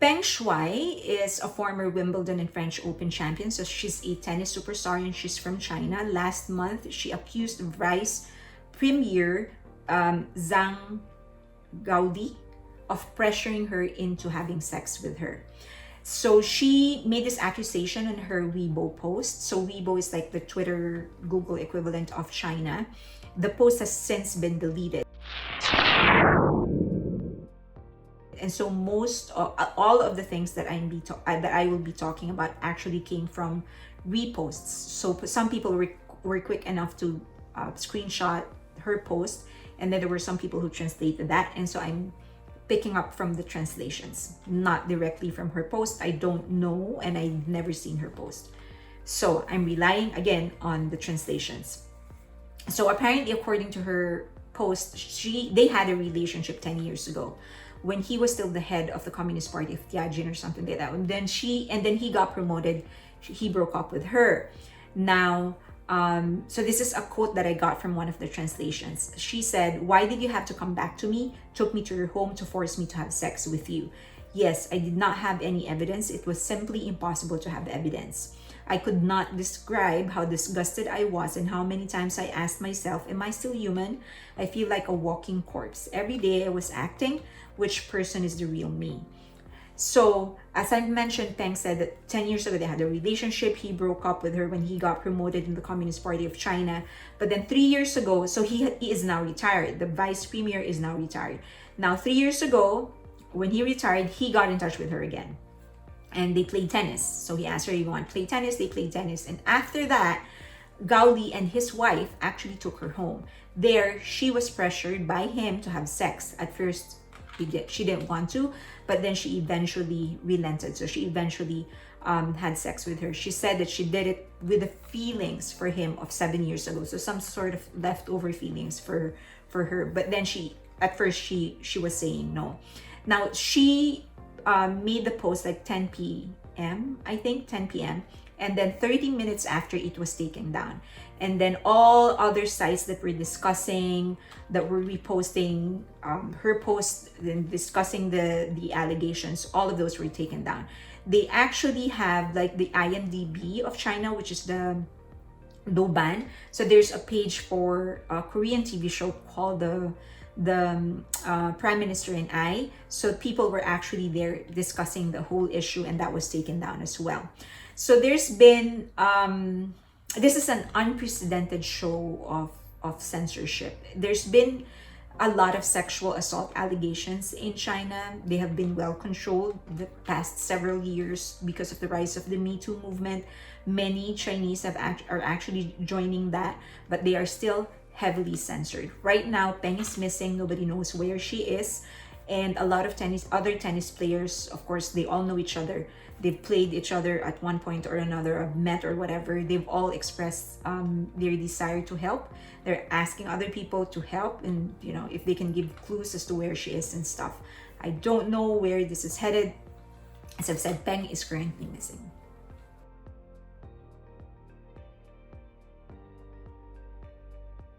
Peng Shuai is a former Wimbledon and French Open champion. So she's a tennis superstar and she's from China. Last month, she accused Vice Premier Zhang Gaudi of pressuring her into having sex with her. So she made this accusation on her Weibo post. So Weibo is like the Twitter, Google equivalent of China. The post has since been deleted. And so all of the things that I will be talking about actually came from reposts. So some people were quick enough to screenshot her post, and then there were some people who translated that, and so I'm picking up from the translations, not directly from her post. I don't know, and I've never seen her post, so I'm relying again on the translations. So apparently, according to her post, they had a relationship 10 years ago, when he was still the head of the Communist Party of Tianjin or something like that. And then he got promoted. He broke up with her. Now, so this is a quote that I got from one of the translations. She said, "Why did you have to come back to me? Took me to your home to force me to have sex with you. Yes, I did not have any evidence. It was simply impossible to have evidence. I could not describe how disgusted I was and how many times I asked myself, am I still human? I feel like a walking corpse. Every day I was acting, which person is the real me?" So, as I mentioned, Peng said that 10 years ago they had a relationship. He broke up with her when he got promoted in the Communist Party of China. But then 3 years ago, so he is now retired. The vice premier is now retired. Now, 3 years ago, when he retired, he got in touch with her again. And they played tennis. So he asked her, "You want to play tennis?" They played tennis. And after that, Gaudi and his wife actually took her home. There, she was pressured by him to have sex. At first, she didn't want to, but then she eventually relented. So she eventually had sex with her. She said that she did it with the feelings for him of 7 years ago. So some sort of leftover feelings for her. But then at first she was saying no. Now she made the post like 10 p.m. I think 10 p.m. And then 30 minutes after, it was taken down. And then all other sites that were reposting her post and discussing the allegations, all of those were taken down. They actually have like the IMDb of China, which is the Douban. So there's a page for a Korean TV show called the Prime Minister and I. So people were actually there discussing the whole issue, and that was taken down as well. So there's been this is an unprecedented show of censorship. There's been a lot of sexual assault allegations in China. They have been well controlled the past several years because of the rise of the Me Too movement. Many Chinese are actually joining that, but they are still heavily censored. Right now, Peng is missing. Nobody knows where she is. And a lot of other tennis players, of course, they all know each other. They've played each other at one point or another, or met or whatever. They've all expressed their desire to help. They're asking other people to help, and if they can give clues as to where she is and stuff. I don't know where this is headed. As I've said, Peng is currently missing.